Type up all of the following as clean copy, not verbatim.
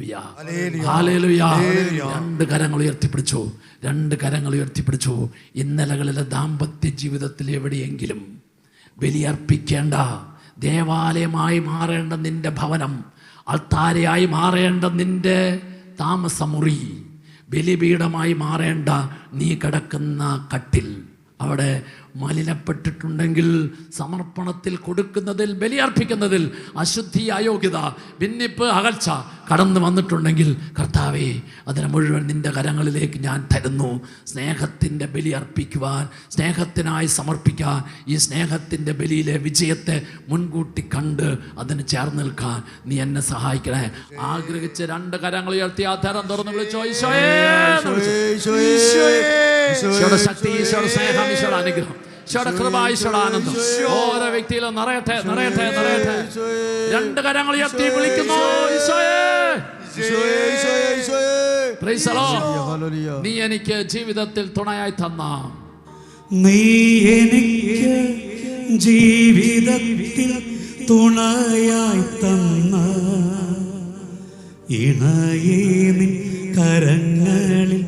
Hallelujah, hallelujah. രണ്ട് കരങ്ങൾ ഉയർത്തിപ്പിടിച്ചു, രണ്ട് കരങ്ങൾ ഉയർത്തിപ്പിടിച്ചു. ഇന്നലകളിലെ ദാമ്പത്യ ജീവിതത്തിൽ എവിടെയെങ്കിലും ബലിയർപ്പിക്കേണ്ട ദേവാലയമായി മാറേണ്ട നിന്റെ ഭവനം, അൾത്താരയായി മാറേണ്ട നിന്റെ താമസമുറി, ബലിപീഠമായി മാറേണ്ട നീ കിടക്കുന്ന കട്ടിൽ അവിടെ മലിനപ്പെട്ടിട്ടുണ്ടെങ്കിൽ, സമർപ്പണത്തിൽ കൊടുക്കുന്നതിൽ, ബലിയർപ്പിക്കുന്നതിൽ അശുദ്ധി, അയോഗ്യത, ഭിന്നിപ്പ്, അകൽച്ച കടന്നു വന്നിട്ടുണ്ടെങ്കിൽ, കർത്താവേ അതിനെ മുഴുവൻ നിൻ്റെ കരങ്ങളിലേക്ക് ഞാൻ തരുന്നു. സ്നേഹത്തിൻ്റെ ബലി അർപ്പിക്കുവാൻ, സ്നേഹത്തിനായി സമർപ്പിക്കാൻ, ഈ സ്നേഹത്തിൻ്റെ ബലിയിലെ വിജയത്തെ മുൻകൂട്ടി കണ്ട് അതിന് ചേർന്ന് നിൽക്കാൻ നീ എന്നെ സഹായിക്കണേ. ആഗ്രഹിച്ച് രണ്ട് കരങ്ങൾ ഉയർത്തി ആ തരം തുറന്ന് വിളിച്ചോ. ഈശോയെ, ഈശോയുടെ ശക്തി, ഈശോയുടെ സ്നേഹം, ഈശോയുടെ അനുഗ്രഹം, ഈശോയുടെ കൃപ, ഈശോയുടെ ആനന്ദം ഓരോ വ്യക്തിയിലും നിറയട്ടെ, നിറയട്ടെ, നിറയട്ടെ. രണ്ട് കരങ്ങൾ ഉയർത്തി വിളിക്കുന്നു. ഈശോയെ, പ്രൈസ് ദി ലോർഡ്. നീ എനിക്ക് ജീവിതത്തിൽ തുണയായി തന്ന, നീ എനിക്ക് ജീവിതത്തിൽ തുണയായി തന്ന ഇണയേ നിൻ കരങ്ങളിൽ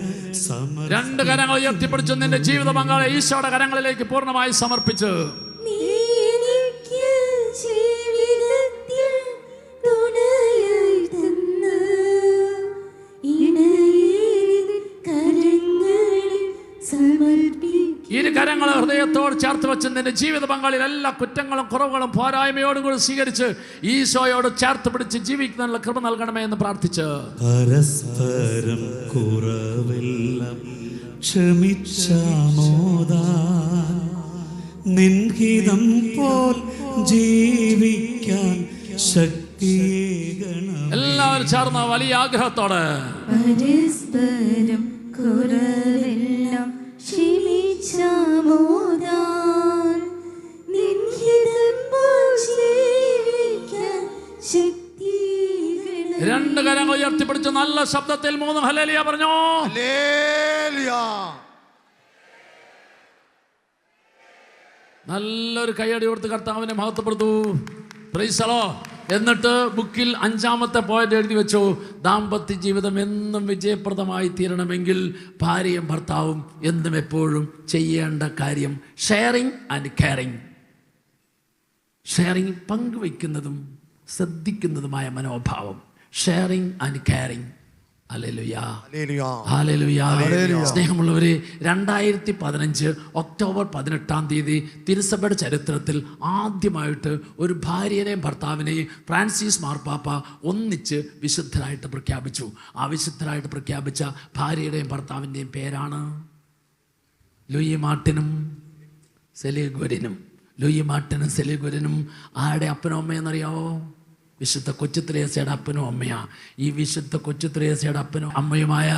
രണ്ട് കരങ്ങൾ ഉയർത്തിപ്പിടിച്ച് നിന്റെ ജീവിത പങ്കാളി ഈശോയുടെ കരങ്ങളിലേക്ക് പൂർണ്ണമായി സമർപ്പിച്ച്, ഇരു കരങ്ങൾ ഹൃദയത്തോട് ചേർത്ത് വെച്ച് നിന്റെ ജീവിത പങ്കാളിയിൽ എല്ലാ കുറ്റങ്ങളും കുറവുകളും പോരായ്മയോടും കൂടി സ്വീകരിച്ച് ഈശോയോട് ചേർത്ത് പിടിച്ച് ജീവിക്കുന്നതിനുള്ള കൃപ നൽകണമേ എന്ന് പ്രാർത്ഥിച്ച്, പരസ്പരം കുറവെല്ലാം ക്ഷമിച്ചാമോദാൻ നിൻഹിതം പോൽ ജീവിക്കാൻ ശക്തിയേകണം. എല്ലാവരും ചേർന്ന വലിയ ആഗ്രഹത്തോടെ പരസ്പരം കുറവെല്ലാം ക്ഷമിച്ചാമോദാൻ നിൻഹിതം പോൽ ജീവിക്കാൻ ശക്തിയേകണം. രണ്ട് കരങ്ങൾ ഉയർത്തിപ്പിടിച്ച് നല്ല ശബ്ദത്തിൽ മൂന്ന് ഹല്ലേലൂയ പറഞ്ഞോ. നല്ലൊരു കൈയടി കൊടുത്ത് കർത്താവിനെ മഹത്വപ്പെടുത്തു. Praise the Lord. എന്നിട്ട് ബുക്കിൽ 5-ാമത്തെ പോയിന്റ് എഴുതി വെച്ചു, ദാമ്പത്യ ജീവിതം എന്നും വിജയപ്രദമായി തീരണമെങ്കിൽ ഭാര്യയും ഭർത്താവും എന്നും എപ്പോഴും ചെയ്യേണ്ട കാര്യം ഷെയറിങ് ആൻഡ് കെയറിങ്. ഷെയറിങ്, പങ്കുവയ്ക്കുന്നതും ശ്രദ്ധിക്കുന്നതുമായ മനോഭാവം. Sharing and caring. Hallelujah, hallelujah. സ്നേഹമുള്ളവരെ, 2015 ഒക്ടോബർ 18 തിരുസഭയുടെ ചരിത്രത്തിൽ ആദ്യമായിട്ട് ഒരു ഭാര്യനെയും ഭർത്താവിനെയും ഫ്രാൻസിസ് മാർപ്പാപ്പ ഒന്നിച്ച് വിശുദ്ധരായിട്ട് പ്രഖ്യാപിച്ചു. ആ വിശുദ്ധരായിട്ട് പ്രഖ്യാപിച്ച ഭാര്യയുടെയും ഭർത്താവിൻ്റെയും പേരാണ് ലൂയി മാർട്ടിനും സെലിഗുരിനും. ലൂയി മാർട്ടിനും സെലിഗുരിനും ആരുടെ അപ്പനും അമ്മയെന്നറിയാവോ? വിശുദ്ധ കൊച്ചുത്രേസ്യയുടെ അപ്പനും അമ്മയാ. ഈ വിശുദ്ധ കൊച്ചുത്രേസ്യയുടെ അപ്പനും അമ്മയുമായ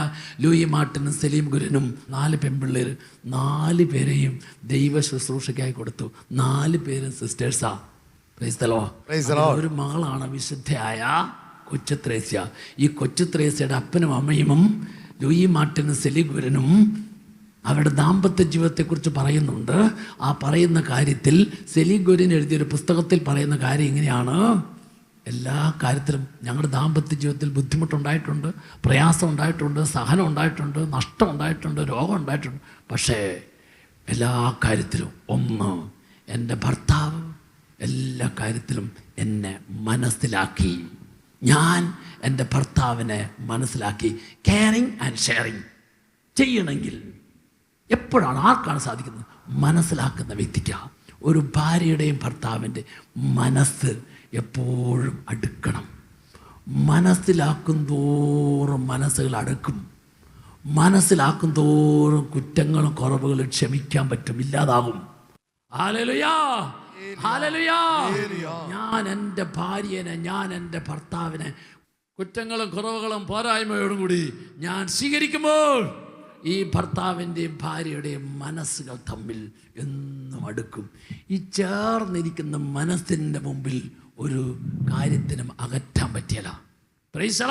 ലൂയി മാർട്ടിനും സെലീം ഗുരനും 4 പെൺപിള്ളേർ, 4 പേരെയും ദൈവ ശുശ്രൂഷയ്ക്കായി കൊടുത്തു. 4 പേരും സിസ്റ്റേഴ്സാ. Praise the Lord. ഒരു മകളാണ് വിശുദ്ധയായ കൊച്ചുത്രേസ്യ. ഈ കൊച്ചുത്രേസ്യയുടെ അപ്പനും അമ്മയും ലൂയി മാർട്ടിനും സെലീം ഗുരനും അവരുടെ ദാമ്പത്യ ജീവിതത്തെക്കുറിച്ച് പറയുന്നുണ്ട്. ആ പറയുന്ന കാര്യത്തിൽ സെലീം ഗുരൻ എഴുതിയൊരു പുസ്തകത്തിൽ പറയുന്ന കാര്യം ഇങ്ങനെയാണ്: എല്ലാ കാര്യത്തിലും ഞങ്ങളുടെ ദാമ്പത്യ ജീവിതത്തിൽ ബുദ്ധിമുട്ടുണ്ടായിട്ടുണ്ട്, പ്രയാസം ഉണ്ടായിട്ടുണ്ട്, സഹനം ഉണ്ടായിട്ടുണ്ട്, നഷ്ടം ഉണ്ടായിട്ടുണ്ട്, രോഗം ഉണ്ടായിട്ടുണ്ട്. പക്ഷേ എല്ലാ കാര്യത്തിലും എൻ്റെ ഭർത്താവ് എല്ലാ കാര്യത്തിലും എന്നെ മനസ്സിലാക്കി. ഞാൻ എൻ്റെ ഭർത്താവിനെ മനസ്സിലാക്കി. കെയറിങ് ആൻഡ് ഷെയറിങ് ചെയ്യണമെങ്കിൽ എപ്പോഴാണ്, ആർക്കാണ് സാധിക്കുന്നത്? മനസ്സിലാക്കുന്ന വ്യക്തിക്കാണ്. ഒരു ഭാര്യയുടെയും ഭർത്താവിൻ്റെ മനസ്സ് എപ്പോഴും അടുക്കണം. മനസ്സിലാക്കും തോറും മനസ്സുകൾ അടുക്കും. മനസ്സിലാക്കും തോറും കുറ്റങ്ങളും കുറവുകളും ക്ഷമിക്കാൻ പറ്റും, ഇല്ലാതാകും. Hallelujah, hallelujah. ഞാൻ എൻ്റെ ഭാര്യനെ, ഞാൻ എൻ്റെ ഭർത്താവിനെ കുറ്റങ്ങളും കുറവുകളും പോരായ്മയോടും കൂടി ഞാൻ സ്വീകരിക്കുമ്പോൾ ഈ ഭർത്താവിൻ്റെയും ഭാര്യയുടെയും മനസ്സുകൾ തമ്മിൽ എന്നും അടുക്കും. ഈ ചേർന്നിരിക്കുന്ന മനസ്സിൻ്റെ മുമ്പിൽ ഒരു കാര്യത്തിനും അകറ്റാൻ പറ്റിയല്ല. Praise the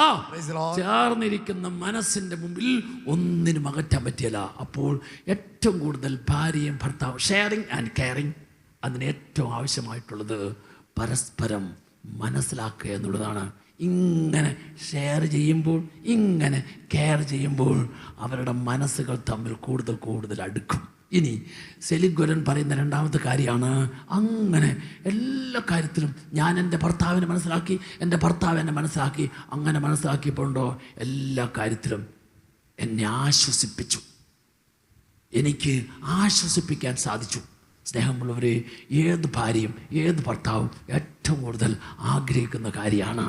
Lord. ചേർന്നിരിക്കുന്ന മനസ്സിൻ്റെ മുമ്പിൽ ഒന്നിനും അകറ്റാൻ പറ്റിയല്ല. അപ്പോൾ ഏറ്റവും കൂടുതൽ ഭാര്യയും ഭർത്താവും ഷെയറിങ് ആൻഡ് കെയറിങ്, അതിന് ഏറ്റവും ആവശ്യമായിട്ടുള്ളത് പരസ്പരം മനസ്സിലാക്കുക എന്നുള്ളതാണ്. ഇങ്ങനെ ഷെയർ ചെയ്യുമ്പോൾ, ഇങ്ങനെ കെയർ ചെയ്യുമ്പോൾ അവരുടെ മനസ്സുകൾ തമ്മിൽ കൂടുതൽ കൂടുതൽ അടുക്കും. ഇനി സെലിഗുരൻ പറയുന്ന രണ്ടാമത്തെ കാര്യമാണ്, അങ്ങനെ എല്ലാ കാര്യത്തിലും ഞാൻ എൻ്റെ ഭർത്താവിനെ മനസ്സിലാക്കി, എൻ്റെ ഭർത്താവ് എന്നെ മനസ്സിലാക്കി. അങ്ങനെ മനസ്സിലാക്കിയപ്പോഴുണ്ടോ എല്ലാ കാര്യത്തിലും എന്നെ ആശ്വസിപ്പിച്ചു, എനിക്ക് ആശ്വസിപ്പിക്കാൻ സാധിച്ചു. സ്നേഹമുള്ളവരെ, ഏത് ഭാര്യയും ഏത് ഭർത്താവും ഏറ്റവും കൂടുതൽ ആഗ്രഹിക്കുന്ന കാര്യമാണ്,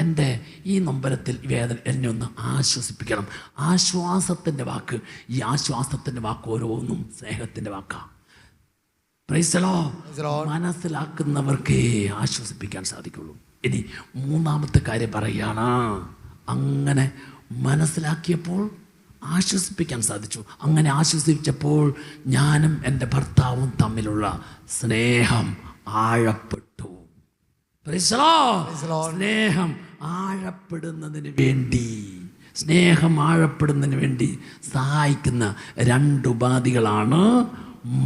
എൻ്റെ ഈ നൊമ്പരത്തിൽ വേദന എന്നെ ഒന്ന് ആശ്വസിപ്പിക്കണം. ആശ്വാസത്തിൻ്റെ വാക്ക്, ഈ ആശ്വാസത്തിൻ്റെ വാക്ക് ഓരോന്നും സ്നേഹത്തിൻ്റെ വാക്കാണ്. Praise the Lord. മനസ്സിലാക്കുന്നവർക്കേ ആശ്വസിപ്പിക്കാൻ സാധിക്കുള്ളൂ. ഇനി മൂന്നാമത്തെ കാര്യം പറയുകയാണ്, അങ്ങനെ മനസ്സിലാക്കിയപ്പോൾ ആശ്വസിപ്പിക്കാൻ സാധിച്ചു. അങ്ങനെ ആശ്വസിപ്പിച്ചപ്പോൾ ഞാനും എൻ്റെ ഭർത്താവും തമ്മിലുള്ള സ്നേഹം ആഴപ്പെട്ടു. സ്നേഹം ആഴപ്പെടുന്നതിന് വേണ്ടി, സ്നേഹം ആഴപ്പെടുന്നതിന് വേണ്ടി സഹായിക്കുന്ന രണ്ട് ഉപാധികളാണ്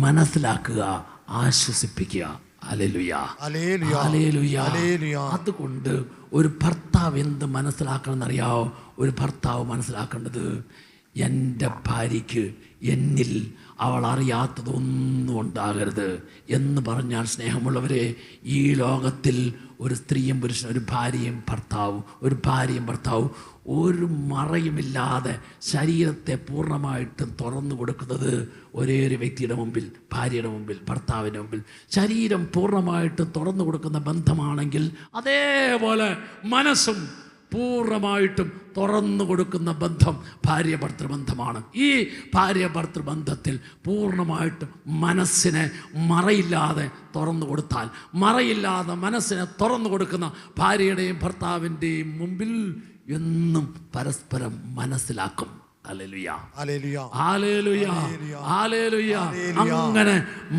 മനസ്സിലാക്കുക, ആശ്വസിപ്പിക്കുക. Hallelujah, hallelujah. അതുകൊണ്ട് ഒരു ഭർത്താവ് എന്ത് മനസ്സിലാക്കണം എന്നറിയാവോ? ഒരു ഭർത്താവ് മനസ്സിലാക്കേണ്ടത്, എൻ്റെ ഭാര്യയ്ക്ക് എന്നിൽ അവൾ അറിയാത്തതൊന്നും ഉണ്ടാകരുത് എന്ന് പറഞ്ഞാൽ, സ്നേഹമുള്ളവരെ, ഈ ലോകത്തിൽ ഒരു സ്ത്രീയും പുരുഷനും, ഒരു ഭാര്യയും ഭർത്താവും ഒരു മറയുമില്ലാതെ ശരീരത്തെ പൂർണ്ണമായിട്ടും തുറന്നു കൊടുക്കുന്നത് ഒരേ ഒരു വ്യക്തിയുടെ മുമ്പിൽ, ഭാര്യയുടെ മുമ്പിൽ, ഭർത്താവിൻ്റെ മുമ്പിൽ. ശരീരം പൂർണ്ണമായിട്ട് തുറന്നു കൊടുക്കുന്ന ബന്ധമാണെങ്കിൽ, അതേപോലെ മനസ്സും പൂർണ്ണമായിട്ടും തുറന്നു കൊടുക്കുന്ന ബന്ധം ഭാര്യ ഭർത്തൃബന്ധമാണ്. ഈ ഭാര്യ ഭർത്തൃബന്ധത്തിൽ പൂർണ്ണമായിട്ടും മനസ്സിനെ മറയില്ലാതെ തുറന്നു കൊടുത്താൽ, മറയില്ലാതെ മനസ്സിനെ തുറന്നു കൊടുക്കുന്ന ഭാര്യയുടെയും ഭർത്താവിൻ്റെയും മുമ്പിൽ എന്നും പരസ്പരം മനസ്സിലാക്കും. Hallelujah, hallelujah, hallelujah. അങ്ങനെ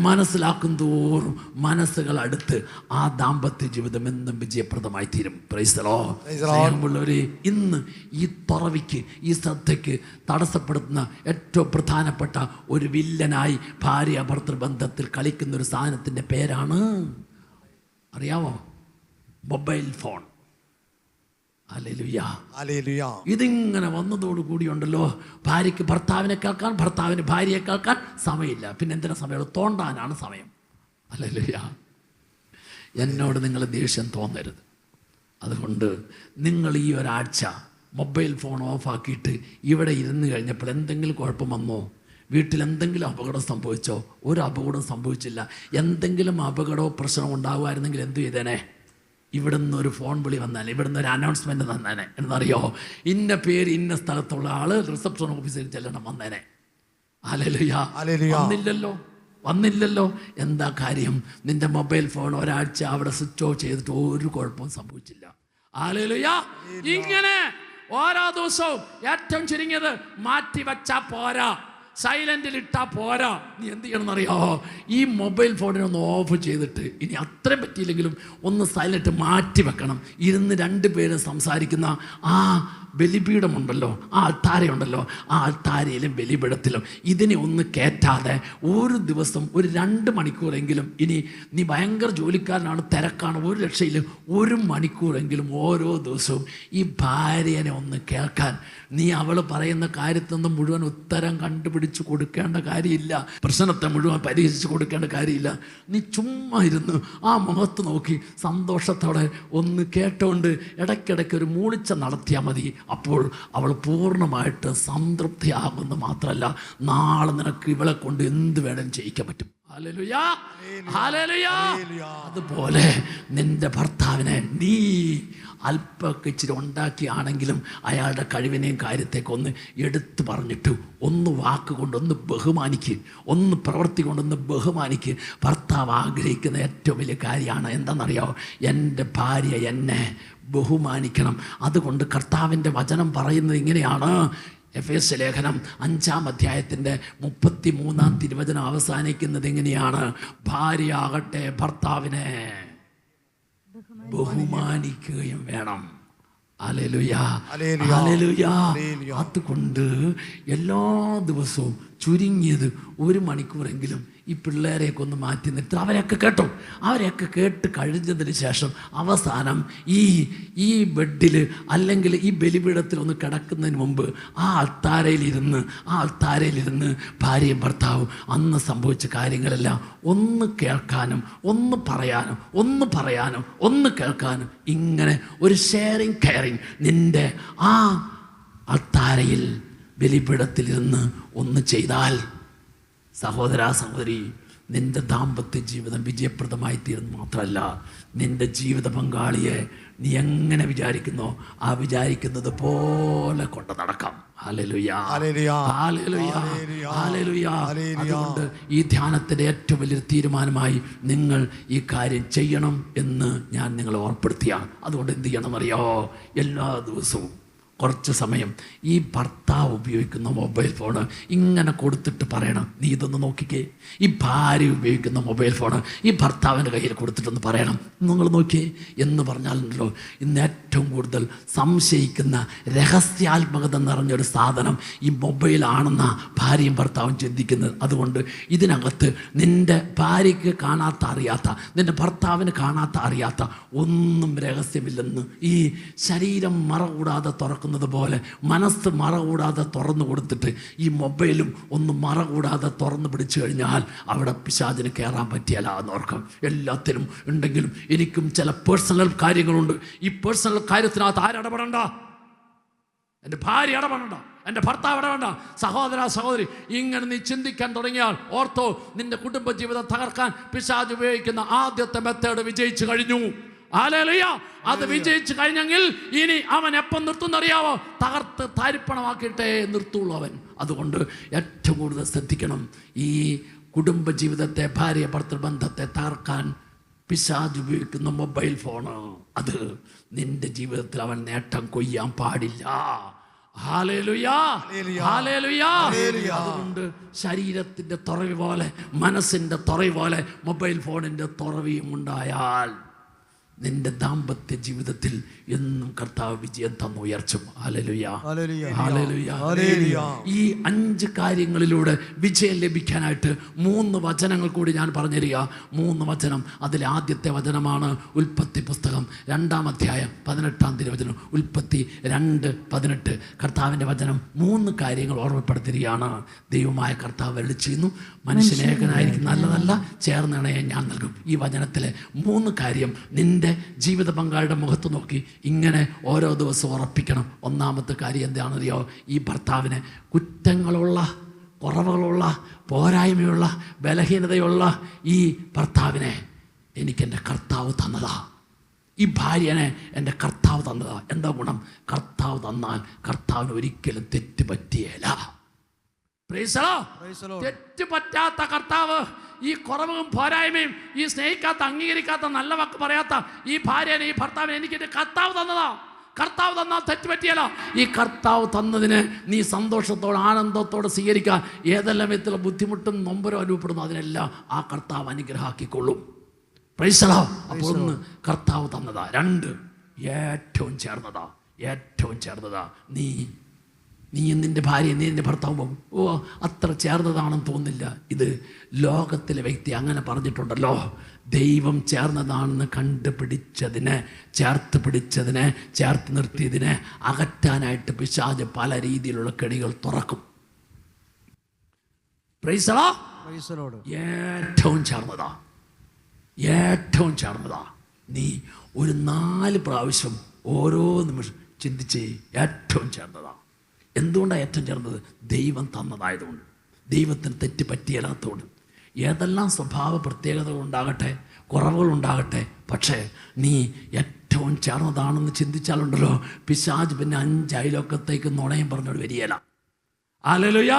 മനസ്സിലാക്കും തോറും മനസ്സുകൾ അടുത്ത് ആ ദാമ്പത്യ ജീവിതം എന്നും വിജയപ്രദമായി തീരും. Praise the Lord. സ്നേഹമുള്ളവരെ, ഇന്ന് ഈ തുറവിക്ക്, ഈ ശ്രദ്ധയ്ക്ക് തടസ്സപ്പെടുത്തുന്ന ഏറ്റവും പ്രധാനപ്പെട്ട ഒരു വില്ലനായി ഭാര്യ ഭർത്തൃബന്ധത്തിൽ കളിക്കുന്ന ഒരു സാധനത്തിൻ്റെ പേരാണ്, അറിയാമോ? Mobile phone. ഹല്ലേലൂയ. ഇതിങ്ങനെ വന്നതോടുകൂടിയുണ്ടല്ലോ, ഭാര്യയ്ക്ക് ഭർത്താവിനെ കേൾക്കാൻ, ഭർത്താവിന് ഭാര്യയെ കേൾക്കാൻ സമയമില്ല. പിന്നെ എന്തിനാ സമയമുള്ളൂ? തോണ്ടാനാണ് സമയം. ഹല്ലേലൂയ. എന്നോട് നിങ്ങൾ ദേഷ്യം തോന്നരുത്. അതുകൊണ്ട് നിങ്ങൾ ഈ ഒരാഴ്ച മൊബൈൽ ഫോൺ ഓഫാക്കിയിട്ട് ഇവിടെ ഇരുന്ന് കഴിഞ്ഞപ്പോൾ എന്തെങ്കിലും കുഴപ്പം വന്നോ? വീട്ടിൽ എന്തെങ്കിലും അപകടം സംഭവിച്ചോ? ഒരു അപകടം സംഭവിച്ചില്ല. എന്തെങ്കിലും അപകടമോ പ്രശ്നമോ ഉണ്ടാകുമായിരുന്നെങ്കിൽ എന്തു ചെയ്തേനെ? ഇവിടുന്ന് ഒരു ഫോൺ വിളി വന്നാലേ, ഇവിടുന്ന് ഒരു അനൗൺസ്മെൻറ്റ് തന്നേനെ. എന്നറിയോ? ഇന്ന പേര് ഇന്ന സ്ഥലത്തുള്ള ആള് റിസപ്ഷൻ ഓഫീസിൽ ചെല്ലണം വന്നേനെ. ഹല്ലേലൂയ. വന്നില്ലല്ലോ. എന്താ കാര്യം? നിന്റെ മൊബൈൽ ഫോൺ ഒരാഴ്ച അവിടെ സ്വിച്ച് ഓഫ് ചെയ്തിട്ട് ഒരു കുഴപ്പവും സംഭവിച്ചില്ല. ഹല്ലേലൂയ. ഇങ്ങനെ ഓരോ ദിവസവും ഏറ്റവും ചുരുങ്ങിയത് മാറ്റി വെച്ചാ പോരാ, സൈലൻറ്റിൽ ഇട്ടാൽ പോരാ. നീ എന്ത് ചെയ്യണം എന്നറിയോ? ഈ മൊബൈൽ ഫോണിനെ ഒന്ന് ഓഫ് ചെയ്തിട്ട്, ഇനി അത്രയും പറ്റിയില്ലെങ്കിലും ഒന്ന് സൈലൻറ്റ് മാറ്റി വെക്കണം. ഇരുന്ന് രണ്ട് പേര് സംസാരിക്കുന്ന ആ ബലിപീഠമുണ്ടല്ലോ, ആ അൾത്താരയുണ്ടല്ലോ, ആ അൾത്താരയിലും ബലിപീഠത്തിലും ഇതിനെ ഒന്ന് കയറ്റാതെ ഒരു ദിവസം ഒരു 2 മണിക്കൂറെങ്കിലും, ഇനി നീ ഭയങ്കര ജോലിക്കാരനാണ്, തിരക്കാണ്, ഒരു രക്ഷയിലും 1 മണിക്കൂറെങ്കിലും ഓരോ ദിവസവും ഈ ഭാര്യനെ ഒന്ന് കേൾക്കാൻ. നീ അവൾ പറയുന്ന കാര്യത്തിൽ നിന്ന് മുഴുവൻ ഉത്തരം കണ്ടുപിടിച്ച് കൊടുക്കേണ്ട കാര്യമില്ല, പ്രശ്നത്തെ മുഴുവൻ പരിഹരിച്ച് കൊടുക്കേണ്ട കാര്യമില്ല. നീ ചുമ്മാ ഇരുന്ന് ആ മുഖത്ത് നോക്കി സന്തോഷത്തോടെ ഒന്ന് കേട്ടോണ്ട് ഇടയ്ക്കിടയ്ക്ക് ഒരു മൂളിച്ച നടത്തിയാൽ മതി. അപ്പോൾ അവൾ പൂർണ്ണമായിട്ട് സംതൃപ്തിയാകുന്നത് മാത്രമല്ല, നാളെ നിനക്ക് ഇവളെ കൊണ്ട് എന്ത് വേണം ചെയ്യിക്കാൻ പറ്റും. Hallelujah, hallelujah. അതുപോലെ നിന്റെ ഭർത്താവിനെ നീ അല്പമൊക്കെ ഇച്ചിരി ഉണ്ടാക്കിയാണെങ്കിലും അയാളുടെ കഴിവിനെയും കാര്യത്തേക്ക് ഒന്ന് എടുത്തു പറഞ്ഞിട്ട് ഒന്ന് വാക്കുകൊണ്ട് ഒന്ന് ബഹുമാനിക്ക്, ഒന്ന് പ്രവൃത്തി കൊണ്ടൊന്ന് ബഹുമാനിക്ക്. ഭർത്താവ് ആഗ്രഹിക്കുന്ന ഏറ്റവും വലിയ കാര്യമാണ് എന്താണെന്നറിയാമോ? എൻ്റെ ഭാര്യ എന്നെ ബഹുമാനിക്കണം. അതുകൊണ്ട് കർത്താവിൻ്റെ വചനം പറയുന്നത് ഇങ്ങനെയാണ്. എഫേസ്യ ലേഖനം 5-ാം അധ്യായത്തിൻ്റെ 33-ാം തിരുവചനം അവസാനിക്കുന്നത് എങ്ങനെയാണ്? ഭാര്യയാകട്ടെ ഭർത്താവിനെ ബഹുമാനിക്കുകയും വേണം. Hallelujah, hallelujah. അതുകൊണ്ട് എല്ലാ ദിവസവും ചുരുങ്ങിയത് 1 മണിക്കൂറെങ്കിലും ഈ പിള്ളേരെയൊക്കെ ഒന്ന് മാറ്റി നിർത്തി അവരെയൊക്കെ കേട്ടോ. അവരെയൊക്കെ കേട്ട് കഴിഞ്ഞതിന് ശേഷം അവസാനം ഈ ബെഡിൽ അല്ലെങ്കിൽ ഈ ബലിപീഠത്തിൽ ഒന്ന് കിടക്കുന്നതിന് മുമ്പ് ആ അൾത്താരയിലിരുന്ന് ഭാര്യയും ഭർത്താവും അന്ന് സംഭവിച്ച കാര്യങ്ങളെല്ലാം ഒന്ന് കേൾക്കാനും ഒന്ന് പറയാനും ഒന്ന് കേൾക്കാനും ഇങ്ങനെ ഒരു ഷെയറിങ് കെയറിങ് നിന്റെ ആ അൾത്താരയിൽ ബലിപീഠത്തിലിരുന്ന് ഒന്ന് ചെയ്താൽ സഹോദര സഹോദരി, നിന്റെ ദാമ്പത്യ ജീവിതം വിജയപ്രദമായി തീരുന്നു മാത്രമല്ല, നിന്റെ ജീവിത പങ്കാളിയെ നീ എങ്ങനെ വിചാരിക്കുന്നോ ആ വിചാരിക്കുന്നത് പോലെ കൊണ്ട് നടക്കാം. Hallelujah, hallelujah, hallelujah. അതുകൊണ്ട് ഈ ധ്യാനത്തിന്റെ ഏറ്റവും വലിയൊരു തീരുമാനമായി നിങ്ങൾ ഈ കാര്യം ചെയ്യണം എന്ന് ഞാൻ നിങ്ങളെ ഓർപ്പെടുത്തിയാണ്. അതുകൊണ്ട് എന്ത് ചെയ്യണം അറിയോ? എല്ലാ ദിവസവും കുറച്ച് സമയം ഈ ഭർത്താവ് ഉപയോഗിക്കുന്ന മൊബൈൽ ഫോണ് ഇങ്ങനെ കൊടുത്തിട്ട് പറയണം, നീ ഇതൊന്ന് നോക്കിക്കേ. ഈ ഭാര്യ ഉപയോഗിക്കുന്ന മൊബൈൽ ഫോണ് ഈ ഭർത്താവിൻ്റെ കയ്യിൽ കൊടുത്തിട്ടൊന്ന് പറയണം, നിങ്ങൾ നോക്കിയേ എന്ന് പറഞ്ഞാലുണ്ടല്ലോ, ഇന്ന് ഏറ്റവും കൂടുതൽ സംശയിക്കുന്ന രഹസ്യാത്മകത നിറഞ്ഞൊരു സാധനം ഈ മൊബൈലാണെന്ന ഭാര്യയും ഭർത്താവും ചിന്തിക്കുന്നത്. അതുകൊണ്ട് ഇതിനകത്ത് നിൻ്റെ ഭാര്യയ്ക്ക് കാണാത്ത അറിയാത്ത, നിൻ്റെ ഭർത്താവിന് കാണാത്ത അറിയാത്ത ഒന്നും രഹസ്യമില്ലെന്ന് ഈ ശരീരം മറകൂടാതെ തുറക്കുന്നത് പോലെ മനസ്സ് മറകൂടാതെ തുറന്നു കൊടുത്തിട്ട് ഈ മൊബൈലും ഒന്ന് മറകൂടാതെ തുറന്നു പിടിച്ചു കഴിഞ്ഞാൽ അവിടെ പിശാചിന് കയറാൻ പറ്റിയല്ല എന്നോർക്കാം. എല്ലാത്തിനും ഉണ്ടെങ്കിലും എനിക്കും ചില പേഴ്സണൽ കാര്യങ്ങളുണ്ട്. ഈ പേഴ്സണൽ കാര്യത്തിനകത്ത് ആരിടപെടണ്ട? എൻ്റെ ഭാര്യ ഇടപെടണ്ട, എൻ്റെ ഭർത്താവ് ഇടപെടണ്ട. സഹോദര സഹോദരി, ഇങ്ങനെ നീ ചിന്തിക്കാൻ തുടങ്ങിയാൽ ഓർത്തോ, നിന്റെ കുടുംബജീവിതം തകർക്കാൻ പിശാച് ഉപയോഗിക്കുന്ന ആദ്യത്തെ മെത്തേഡ് വിജയിച്ചു കഴിഞ്ഞു. ഹല്ലേലൂയ. അത് വിജയിച്ചു കഴിഞ്ഞെങ്കിൽ ഇനി അവൻ എപ്പം നിർത്തുന്നറിയാവോ? തകർത്ത് താരിപ്പണമാക്കിയിട്ടേ നിർത്തുള്ളൂ അവൻ. അതുകൊണ്ട് ഏറ്റവും കൂടുതൽ ശ്രദ്ധിക്കണം. ഈ കുടുംബജീവിതത്തെ, ഭാര്യ ഭർത്തൃ ബന്ധത്തെ തകർക്കാൻ പിശാച് ഉപയോഗിക്കുന്ന മൊബൈൽ ഫോണ്, അത് നിന്റെ ജീവിതത്തിൽ അവൻ നേട്ടം കൊയ്യാൻ പാടില്ല. Hallelujah, hallelujah. അതുകൊണ്ട് ശരീരത്തിന്റെ തുറവി പോലെ മനസ്സിന്റെ തുറവി പോലെ മൊബൈൽ ഫോണിന്റെ തുറവിയും ഉണ്ടായാൽ നിന്റെ ദാമ്പത്യ ജീവിതത്തിൽ എന്നും കർത്താവ് വിജയം തന്നു ഉയർച്ചും. Hallelujah, hallelujah. ഈ 5 കാര്യങ്ങളിലൂടെ വിജയം ലഭിക്കാനായിട്ട് 3 വചനങ്ങൾ കൂടി ഞാൻ പറഞ്ഞുതരിക. 3 വചനം. അതിൽ ആദ്യത്തെ വചനമാണ് ഉൽപ്പത്തി പുസ്തകം 2-ാം അധ്യായം 18-ാം തിരുവചനം. ഉൽപ്പത്തി 2:18. കർത്താവിൻ്റെ വചനം 3 കാര്യങ്ങൾ ഓർമ്മപ്പെടുത്തുകയാണ്. ദൈവമായ കർത്താവ് അരുളി ചെയ്യുന്നു, മനുഷ്യനേകനായിരിക്കും നല്ലതല്ല, ചേർന്നിണയെ ഞാൻ നൽകും. ഈ വചനത്തിലെ 3 കാര്യം നിന്റെ ജീവിത പങ്കാളിയുടെ മുഖത്ത് നോക്കി ഇങ്ങനെ ഓരോ ദിവസവും ഉറപ്പിക്കണം. ഒന്നാമത്തെ കാര്യം എന്താണെന്നറിയോ? ഈ ഭർത്താവിനെ കുറ്റങ്ങളുള്ള, കുറവുകളുള്ള, പോരായ്മയുള്ള, ബലഹീനതയുള്ള ഈ ഭർത്താവിനെ എനിക്കെൻ്റെ കർത്താവ് തന്നതാ. ഈ ഭാര്യനെ എൻ്റെ കർത്താവ് തന്നതാ. എന്താ ഗുണം? കർത്താവ് തന്നാൽ കർത്താവിന് ഒരിക്കലും തെറ്റ് പറ്റിയേല. തെറ്റ് പറ്റാത്ത കർത്താവ്, ഈ കുറവും പോരായ്മയും, ഈ സ്നേഹിക്കാത്ത, അംഗീകരിക്കാത്ത, നല്ല വാക്ക് പറയാത്ത ഈ ഭാര്യനെ, ഈ ഭർത്താവിനെ എനിക്ക് എൻ്റെ കർത്താവ് തന്നതാ. കർത്താവ് തന്നാൽ തെറ്റ് പറ്റിയല്ല. ഈ കർത്താവ് തന്നതിന് നീ സന്തോഷത്തോടെ, ആനന്ദത്തോടെ സ്വീകരിക്കാൻ. ഏതെല്ലാം വിധത്തിലുള്ള ബുദ്ധിമുട്ടും നൊമ്പരോ അനുഭവപ്പെടുന്നു അതിനെല്ലാം ആ കർത്താവ് അനുഗ്രഹാക്കിക്കൊള്ളും. Praise the Lord. അപ്പോൾ 1 കർത്താവ് തന്നതാ. 2 ഏറ്റവും ചേർന്നതാ. നീ നിൻ്റെ ഭാര്യ, നീ നിൻ്റെ ഭർത്താവും അത്ര ചേർന്നതാണെന്ന് തോന്നില്ല. ഇത് ലോകത്തിലെ വ്യക്തി അങ്ങനെ പറഞ്ഞിട്ടുണ്ടല്ലോ. ദൈവം ചേർന്നതാണെന്ന് കണ്ടുപിടിച്ചതിനെ, ചേർത്ത് പിടിച്ചതിനെ, ചേർത്ത് നിർത്തിയതിനെ അകറ്റാനായിട്ട് പിശാച് പല രീതിയിലുള്ള കെണികൾ തുറക്കും. Praise the Lord. ഏറ്റവും ചേർന്നതാ. നീ ഒരു 4 പ്രാവശ്യം ഓരോ നിമിഷം ചിന്തിച്ച് ഏറ്റവും ചേർന്നതാ. എന്തുകൊണ്ടാണ് ഏറ്റവും ചേർന്നത്? ദൈവം തന്നതായതുകൊണ്ട്, ദൈവത്തിന് തെറ്റ് പറ്റിയല്ലാത്തതുകൊണ്ട്. ഏതെല്ലാം സ്വഭാവ പ്രത്യേകതകളുണ്ടാകട്ടെ, കുറവുകളുണ്ടാകട്ടെ, പക്ഷേ നീ ഏറ്റവും ചേർന്നതാണെന്ന് ചിന്തിച്ചാലുണ്ടല്ലോ, പിശാച് പിന്നെ 5 അയലോക്കത്തേക്ക് നുണയും പറഞ്ഞോട് വരികയില്ല. ഹല്ലേലൂയ.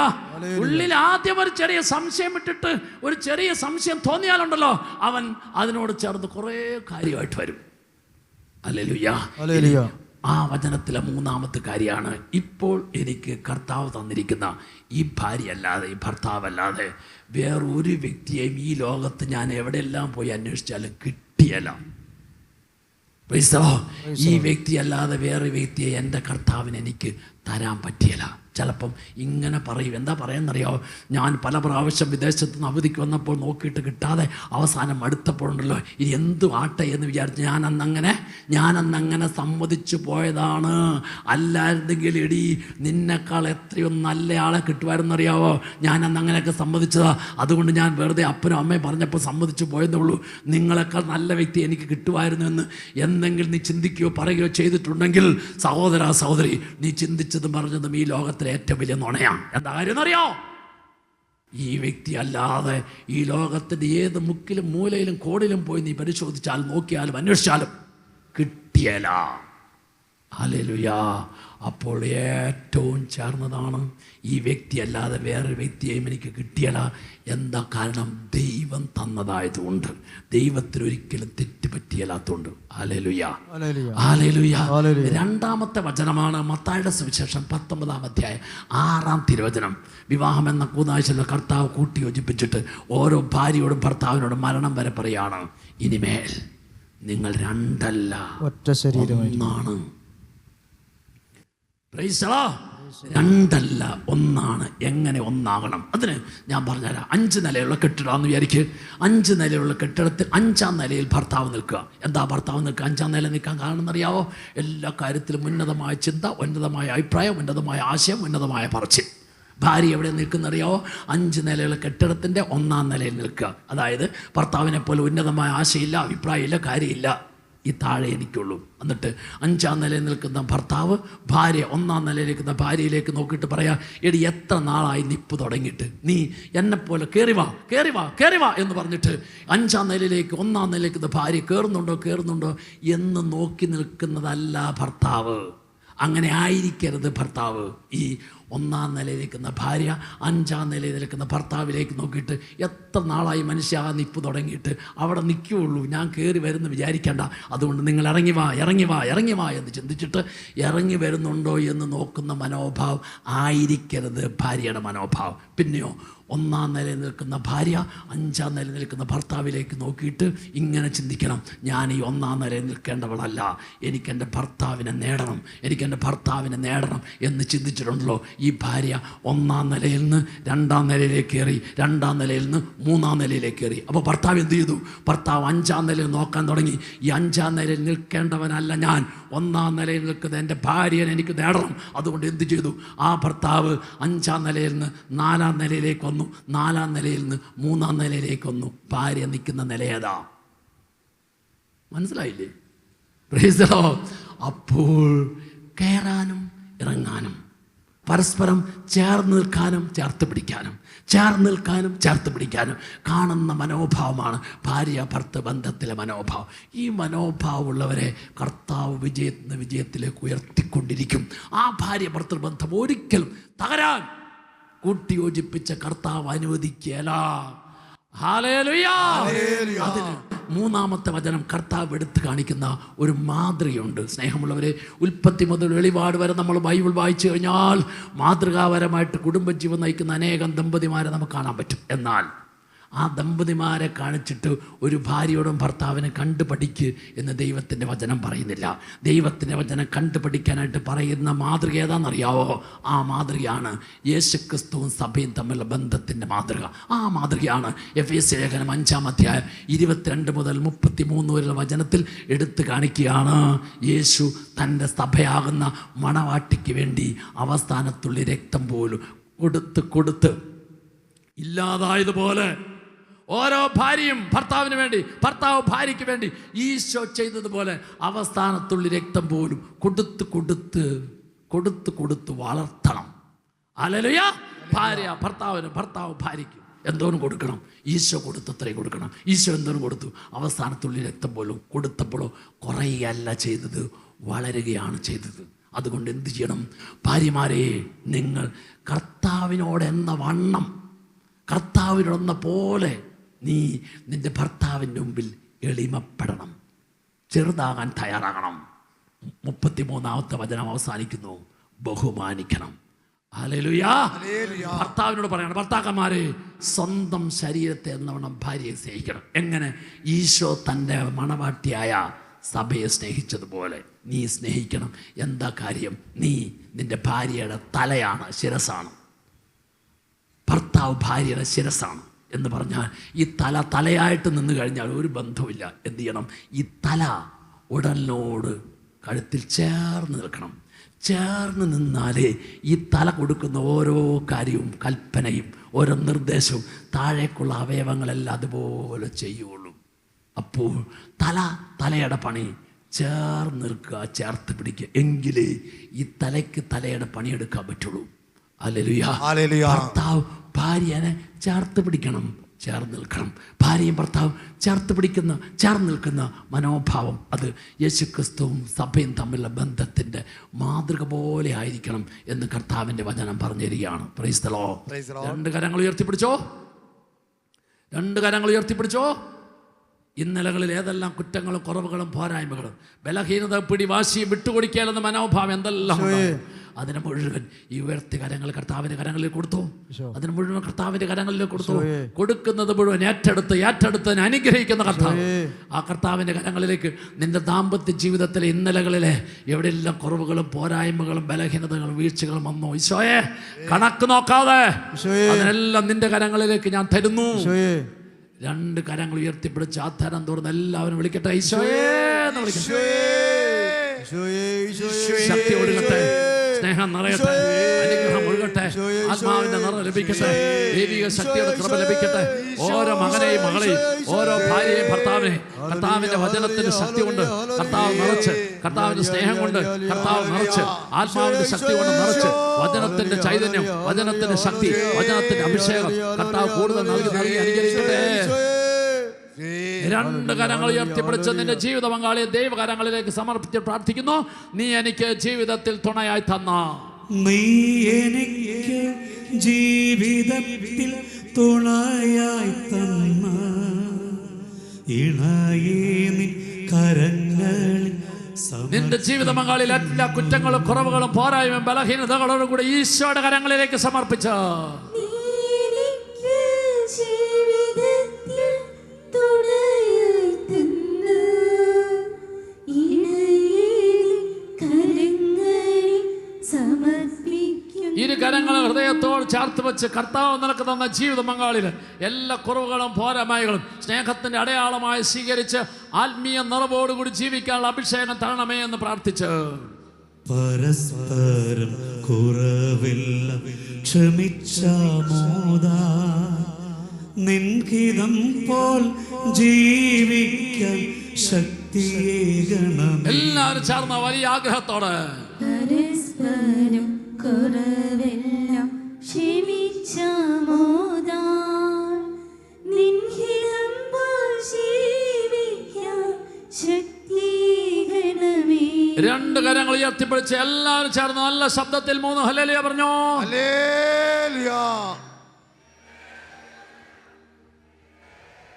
ഉള്ളിൽ ആദ്യം ഒരു ചെറിയ സംശയം ഇട്ടിട്ട്, ഒരു ചെറിയ സംശയം തോന്നിയാലുണ്ടല്ലോ, അവൻ അതിനോട് ചേർന്ന് കുറേ കാര്യമായിട്ട് വരും. ഹല്ലേലൂയ. ആ വചനത്തിലെ 3-ാമത്തെ കാര്യമാണ്, ഇപ്പോൾ എനിക്ക് കർത്താവ് തന്നിരിക്കുന്ന ഈ ഭാര്യയല്ലാതെ, ഈ ഭർത്താവല്ലാതെ വേറൊരു വ്യക്തിയെയും ഈ ലോകത്ത് ഞാൻ എവിടെയെല്ലാം പോയി അന്വേഷിച്ചാലും കിട്ടിയല്ല. ഈ വ്യക്തിയല്ലാതെ വേറെ വ്യക്തിയെ എൻ്റെ കർത്താവിന് എനിക്ക് തരാൻ പറ്റിയല്ല. ചിലപ്പം ഇങ്ങനെ പറയും. എന്താ പറയുന്നറിയാമോ? ഞാൻ പല പ്രാവശ്യം വിദേശത്ത് നിന്ന് അവധിക്ക് വന്നപ്പോൾ നോക്കിയിട്ട് കിട്ടാതെ അവസാനം അടുത്തപ്പോഴുണ്ടല്ലോ, ഇനി എന്തു ആട്ടെ എന്ന് വിചാരിച്ച് ഞാനന്നങ്ങനെ സമ്മതിച്ചു പോയതാണ്. അല്ലായിരുന്നെങ്കിൽ എടി നിന്നെക്കാൾ എത്രയോ നല്ല ആളെ കിട്ടുമായിരുന്നറിയാവോ. ഞാനന്നങ്ങനെയൊക്കെ സമ്മതിച്ചതാ. അതുകൊണ്ട് ഞാൻ വെറുതെ അപ്പനും അമ്മയും പറഞ്ഞപ്പോൾ സമ്മതിച്ചു പോയെന്നേ ഉള്ളൂ. നിങ്ങളെക്കാൾ നല്ല വ്യക്തി എനിക്ക് കിട്ടുമായിരുന്നു എന്ന് എന്തെങ്കിലും നീ ചിന്തിക്കുകയോ പറയുകയോ ചെയ്തിട്ടുണ്ടെങ്കിൽ സഹോദര സഹോദരി, നീ ചിന്തിച്ചതും പറഞ്ഞതും ഈ ലോകത്തിൽ ഏറ്റവും വലിയ നുണയാണ്. എന്താ കാര്യം എന്നറിയോ? ഈ വ്യക്തി അല്ലാതെ ഈ ലോകത്തിൻ്റെ ഏത് മുക്കിലും മൂലയിലും കോടിലും പോയി നീ പരിശോധിച്ചാലും നോക്കിയാലും അന്വേഷിച്ചാലും കിട്ടിയല്ല. ഹല്ലേലൂയാ. അപ്പോൾ ഏറ്റവും ചേർന്നതാണ് ഈ വ്യക്തി അല്ലാതെ വേറൊരു വ്യക്തിയെയും എനിക്ക് കിട്ടിയല്ല. എന്താ കാരണം? ദൈവം തന്നതായതുകൊണ്ട്, ദൈവത്തിനൊരിക്കലും തെറ്റ് പറ്റിയല്ലാത്തതുകൊണ്ട്. ഹല്ലേലൂയാ, ഹല്ലേലൂയാ. രണ്ടാമത്തെ വചനമാണ് മത്തായിയുടെ സുവിശേഷം 19-ാം അധ്യായം 6-ാം തിരുവചനം. വിവാഹം എന്ന കൂതാശയിലെ കർത്താവ് കൂട്ടിയോജിപ്പിച്ചിട്ട് ഓരോ ഭാര്യയോടും ഭർത്താവിനോടും മരണം വരെ പറയാണ്, ഇനിമേൽ നിങ്ങൾ രണ്ടല്ല ഒറ്റ ശരീരമാണ്. രണ്ടല്ല ഒന്നാണ്. എങ്ങനെ ഒന്നാകണം? അതിന് ഞാൻ പറഞ്ഞുതരാം. 5 നിലയുള്ള കെട്ടിടമാണെന്ന് വിചാരിക്കുക. 5 നിലയുള്ള കെട്ടിടത്തിൽ 5-ാം നിലയിൽ ഭർത്താവ് നിൽക്കുക. എന്താ ഭർത്താവ് നിൽക്കുക? 5-ാം നില നിൽക്കാൻ കാണുന്നറിയാവോ? എല്ലാ കാര്യത്തിലും ഉന്നതമായ ചിന്ത, ഉന്നതമായ അഭിപ്രായം, ഉന്നതമായ ആശയം, ഉന്നതമായ പറച്ചിൽ. ഭാര്യ എവിടെ നിൽക്കുന്നറിയാവോ? 5 നിലയുള്ള കെട്ടിടത്തിൻ്റെ 1-ാം നിലയിൽ നിൽക്കുക. അതായത് ഭർത്താവിനെ പോലെ ഉന്നതമായ ആശയമില്ല, അഭിപ്രായമില്ല, കാര്യമില്ല. ഈ താഴെ എനിക്കുള്ളൂ. എന്നിട്ട് 5-ാം നിലയിൽ നിൽക്കുന്ന ഭർത്താവ് ഭാര്യ 1-ാം നിലയിൽ നിൽക്കുന്ന ഭാര്യയിലേക്ക് നോക്കിയിട്ട് പറയാ, എടി എത്ര നാളായി നിപ്പ് തുടങ്ങിയിട്ട്, നീ എന്നെപ്പോലെ കയറി വാ എന്ന് പറഞ്ഞിട്ട് 5-ാം നിലയിലേക്ക് 1-ാം നിലയിലേക്ക് ഭാര്യ കയറുന്നുണ്ടോ എന്ന് നോക്കി നിൽക്കുന്നതല്ല ഭർത്താവ്. അങ്ങനെ ആയിരിക്കരുത് ഭർത്താവ്. ഈ 1-ാം നിലയിൽ നിൽക്കുന്ന ഭാര്യ 5-ാം നിലയിൽ നിൽക്കുന്ന ഭർത്താവിലേക്ക് നോക്കിയിട്ട്, എത്ര നാളായി മനുഷ്യ ആ നിപ്പ് തുടങ്ങിയിട്ട്, അവിടെ നിൽക്കുകയുള്ളൂ, ഞാൻ കയറി വരുന്നു വിചാരിക്കേണ്ട, അതുകൊണ്ട് നിങ്ങൾ ഇറങ്ങി വാ എന്ന് ചിന്തിച്ചിട്ട് ഇറങ്ങി വരുന്നുണ്ടോ എന്ന് നോക്കുന്ന മനോഭാവം ആയിരിക്കരുത് ഭാര്യയുടെ മനോഭാവം. പിന്നെയോ 1-ാം നിലയിൽ നിൽക്കുന്ന ഭാര്യ 5-ാം നിലയിൽ നിൽക്കുന്ന ഭർത്താവിലേക്ക് നോക്കിയിട്ട് ഇങ്ങനെ ചിന്തിക്കണം, ഞാൻ ഈ 1-ാം നിലയിൽ നിൽക്കേണ്ടവളല്ല, എനിക്കെൻ്റെ ഭർത്താവിനെ നേടണം എന്ന് ചിന്തിച്ചിട്ടുണ്ടല്ലോ. ഈ ഭാര്യ 1-ാം നിലയിൽ നിന്ന് 2-ാം നിലയിലേക്ക് കയറി, 2-ാം നിലയിൽ നിന്ന് 3-ാം നിലയിലേക്ക് കയറി. അപ്പോൾ ഭർത്താവ് എന്ത് ചെയ്തു? ഭർത്താവ് 5-ാം നിലയിൽ നോക്കാൻ തുടങ്ങി. ഈ 5-ാം നിലയിൽ നിൽക്കേണ്ടവനല്ല ഞാൻ, 1-ാം നിലയിൽ നിൽക്കുന്ന എൻ്റെ ഭാര്യനെ എനിക്ക് നേടണം. അതുകൊണ്ട് എന്ത് ചെയ്തു? ആ ഭർത്താവ് 5-ാം നിലയിൽ നിന്ന് 4-ാം നിലയിലേക്ക് വന്നു, 4-ാം നിലയിൽ നിന്ന് 3-ാം നിലയിലേക്ക് വന്നു. ഭാര്യ നിൽക്കുന്ന നിലയേതാ? മനസ്സിലായില്ലേ? Praise the Lord. അപ്പോൾ കയറാനും ഇറങ്ങാനും, പരസ്പരം ചേർന്ന് നിൽക്കാനും ചേർത്ത് പിടിക്കാനും കാണുന്ന മനോഭാവമാണ് ഭാര്യ ഭർത്തൃ ബന്ധത്തിലെ മനോഭാവം. ഈ മനോഭാവമുള്ളവരെ കർത്താവ് വിജയത്തിലേക്ക് ഉയർത്തിക്കൊണ്ടിരിക്കും. ആ ഭാര്യ ഭർത്തൃ ബന്ധം ഒരിക്കലും തകരാൻ കൂട്ടിയോജിപ്പിച്ച കർത്താവ് അനുവദിക്കല. ഹല്ലേലൂയ. അതിന് 3-ാമത്തെ വചനം കർത്താവ് എടുത്തു കാണിക്കുന്ന ഒരു മാതൃകയുണ്ട്. സ്നേഹമുള്ളവരെ, ഉൽപ്പത്തി മുതൽ വെളിപാട് വരെ നമ്മൾ ബൈബിൾ വായിച്ചു കഴിഞ്ഞാൽ മാതൃകാപരമായിട്ട് കുടുംബജീവൻ നയിക്കുന്ന അനേകം ദമ്പതിമാരെ നമുക്ക് കാണാൻ പറ്റും. എന്നാൽ ആ ദമ്പതിമാരെ കാണിച്ചിട്ട് ഒരു ഭാര്യയോടും ഭർത്താവിനെ കണ്ടുപഠിക്ക് എന്ന് ദൈവത്തിൻ്റെ വചനം പറയുന്നില്ല. ദൈവത്തിൻ്റെ വചനം കണ്ടുപഠിക്കാനായിട്ട് പറയുന്ന മാതൃക ഏതാണെന്നറിയാവോ? ആ മാതൃകയാണ് യേശുക്രിസ്തുവും സഭയും തമ്മിലുള്ള ബന്ധത്തിൻ്റെ മാതൃക. ആ മാതൃകയാണ് എഫേസ്യ ലേഖനം 5-ാം അധ്യായം 22 മുതൽ 33 വരെയുള്ള വചനത്തിൽ എടുത്തു കാണിക്കുകയാണ്. യേശു തൻ്റെ സഭയാകുന്ന മണവാട്ടിക്ക് വേണ്ടി അവസാനത്തുള്ളി രക്തം പോലും കൊടുത്ത് ഇല്ലാതായതുപോലെ ഓരോ ഭാര്യയും ഭർത്താവിന് വേണ്ടി, ഭർത്താവ് ഭാര്യയ്ക്ക് വേണ്ടി ഈശോ ചെയ്തതുപോലെ അവസാനത്തുള്ളി രക്തം പോലും കൊടുത്ത് വളർത്തണം. ഹല്ലേലൂയ. ഭാര്യ ഭർത്താവിന്, ഭർത്താവ് ഭാര്യയ്ക്ക് എന്തോരം കൊടുക്കണം? ഈശോ കൊടുത്തത്രയും കൊടുക്കണം. ഈശോ എന്തോരം കൊടുത്തു? അവസാനത്തുള്ളി രക്തം പോലും കൊടുത്തപ്പോഴോ കുറയുകയല്ല ചെയ്തത്, വളരുകയാണ് ചെയ്തത്. അതുകൊണ്ട് എന്ത് ചെയ്യണം? ഭാര്യമാരെ, നിങ്ങൾ കർത്താവിനോടെന്ന വണ്ണം, കർത്താവിനോടെന്ന പോലെ നീ നിൻ്റെ ഭർത്താവിൻ്റെ മുമ്പിൽ എളിമപ്പെടണം, ചെറുതാകാൻ തയ്യാറാകണം. 33-ാമത്തെ വചനം അവസാനിക്കുന്നു, ബഹുമാനിക്കണം. ഹല്ലേലൂയ. ഭർത്താവിനോട് പറയണം, ഭർത്താക്കന്മാരെ സ്വന്തം ശരീരത്തെ എന്നവണ്ണം ഭാര്യയെ സ്നേഹിക്കണം. എങ്ങനെ? ഈശോ തൻ്റെ മണവാട്ടിയായ സഭയെ സ്നേഹിച്ചതുപോലെ നീ സ്നേഹിക്കണം. എന്താ കാര്യം? നീ നിൻ്റെ ഭാര്യയുടെ തലയാണ്, ശിരസാണ്. ഭർത്താവ് ഭാര്യയുടെ ശിരസാണ് എന്ന് പറഞ്ഞാൽ ഈ തലയായിട്ട് നിന്ന് കഴിഞ്ഞാൽ ഒരു ബന്ധവുമില്ല. എന്ത് ചെയ്യണം? ഈ തല ഉടലിനോട് കഴുത്തിൽ ചേർന്ന് നിൽക്കണം. ചേർന്ന് നിന്നാലേ ഈ തല കൊടുക്കുന്ന ഓരോ കാര്യവും കൽപ്പനയും ഓരോ നിർദ്ദേശവും താഴേക്കുള്ള അവയവങ്ങളെല്ലാം അതുപോലെ ചെയ്യുള്ളൂ. അപ്പോൾ തലയുടെ പണി ചേർന്ന് നിൽക്കുക, ചേർത്ത് പിടിക്കുക. എങ്കിലേ ഈ തലയ്ക്ക് തലയുടെ പണിയെടുക്കാൻ പറ്റുള്ളൂ. ഹല്ലേലൂയ. ഭർത്താവ് ഭാര്യനെ ചേർത്ത് പിടിക്കണം, ചേർന്ന് നിൽക്കണം. ഭാര്യയും ഭർത്താവും ചേർന്ന് നിൽക്കുന്ന മനോഭാവം, അത് യേശുക്രിസ്തുവും സഭയും തമ്മിലുള്ള ബന്ധത്തിൻ്റെ മാതൃക പോലെ ആയിരിക്കണം എന്ന് കർത്താവിൻ്റെ വചനം പറഞ്ഞു തരികയാണ്. Praise the Lord. രണ്ട് കരങ്ങൾ ഉയർത്തിപ്പിടിച്ചോ. ഇന്നലകളിൽ ഏതെല്ലാം കുറ്റങ്ങളും കുറവുകളും പോരായ്മകളും ബലഹീനത പിടിവാശിയും വിട്ടുകൊടുക്കാനെന്ന മനോഭാവം എന്തെല്ലാം അതിനെ മുഴുവൻ ഈ ഉയർത്തി കരങ്ങൾ കർത്താവിൻ്റെ കരങ്ങളിൽ കൊടുത്തു. അതിന് മുഴുവൻ കർത്താവിൻ്റെ കരങ്ങളിൽ കൊടുത്തു. കൊടുക്കുന്നത് മുഴുവൻ ഏറ്റെടുത്ത് അനുഗ്രഹിക്കുന്ന കർത്താവ്. ആ കർത്താവിൻ്റെ കരങ്ങളിലേക്ക് നിന്റെ ദാമ്പത്യ ജീവിതത്തിലെ ഇന്നലകളിലെ എവിടെയെല്ലാം കുറവുകളും പോരായ്മകളും ബലഹീനതകളും വീഴ്ചകളും വന്നു, ഈശോയെ കണക്ക് നോക്കാതെ അതിനെല്ലാം നിന്റെ കരങ്ങളിലേക്ക് ഞാൻ തരുന്നു. രണ്ട് കരങ്ങൾ ഉയർത്തിപ്പിടിച്ച് ആധാരം തുറന്ന് എല്ലാവരും വിളിക്കട്ടെ. ഈശോയെ എന്ന് വിളിക്കട്ടെ. ശക്തി ഒഴുകട്ടെ, സ്നേഹം നിറയട്ടെ, അനുഗ്രഹം ഒഴുകട്ടെ, ആത്മാവിന്റെ നിറം ലഭിക്കട്ടെ, ദൈവിക ശക്തിയുടെ കൃപ ലഭിക്കട്ടെ. ഓരോ മകനെയും മകളെയും ഓരോ ഭാര്യയെയും ഭർത്താവിനെയും കർത്താവിന്റെ വചനത്തിന്റെ ശക്തി കൊണ്ട് കർത്താവ് നിറച്ച്, കർത്താവിന്റെ സ്നേഹം കൊണ്ട് കർത്താവ് നിറച്ച്, ആത്മാവിന്റെ ശക്തി കൊണ്ട് നിറച്ച്, വചനത്തിന്റെ ചൈതന്യം, വചനത്തിന്റെ ശക്തി, വചനത്തിന്റെ അഭിഷേകം കർത്താവ് കൂടുതൽ നൽകി അനുഗ്രഹിക്കട്ടെ. രണ്ട് കരങ്ങൾ ഉയർത്തിപ്പിടിച്ച് നിന്റെ ജീവിത പങ്കാളിയെ ദൈവകരങ്ങളിലേക്ക് സമർപ്പിച്ച് പ്രാർത്ഥിക്കുന്നു. നീ എനിക്ക് ജീവിതത്തിൽ തുണയായി തന്ന, നീ എനിക്ക് ജീവിതത്തിൽ തുണയായി തന്ന ഇണയേ നിൻ കരങ്ങളിൽ നിന്റെ ജീവിത പങ്കാളിയിൽ എല്ലാ കുറ്റങ്ങളും കുറവുകളും പോരായ്മയും ബലഹീനതകളോടും കൂടെ ഈശോയുടെ കരങ്ങളിലേക്ക് സമർപ്പിച്ച ഇരു കരങ്ങൾ ഹൃദയത്തോട് ചേർത്ത് വെച്ച് കർത്താവ് നിനക്ക് തന്ന ജീവിത പങ്കാളിയിൽ എല്ലാ കുറവുകളും പോരായ്മകളും സ്നേഹത്തിന്റെ അടയാളമായി സ്വീകരിച്ച് ആത്മീയ നിറവോടുകൂടി ജീവിക്കാനുള്ള അഭിഷേകം തരണമേ എന്ന് പ്രാർത്ഥിച്ച് പരസ്പരം കുറവില്ല ക്ഷമിച്ചാമോദ നിൻഹിതം പോൽ ജീവിക്കാൻ ശക്തിയേകണം. എല്ലാവരും ചേർന്ന വലിയ ആഗ്രഹത്തോടെ പരസ്പരം കുറവെല്ലാം ക്ഷമിച്ചാമോദാൻ നിൻഹിതം പോൽ ജീവിക്കാൻ ശക്തിയേകണമേ. രണ്ട് കരങ്ങൾ ഉയർത്തിപ്പിടിച്ച് എല്ലാവരും ചേർന്ന് നല്ല ശബ്ദത്തിൽ 3 ഹല്ലേലൂയ പറഞ്ഞോ.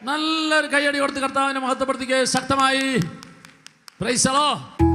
നല്ലൊരു കൈയടി കൊടുത്ത് കർത്താവിനെ മഹത്വപ്പെടുത്തിക്കുക ശക്തമായി. Praise the Lord.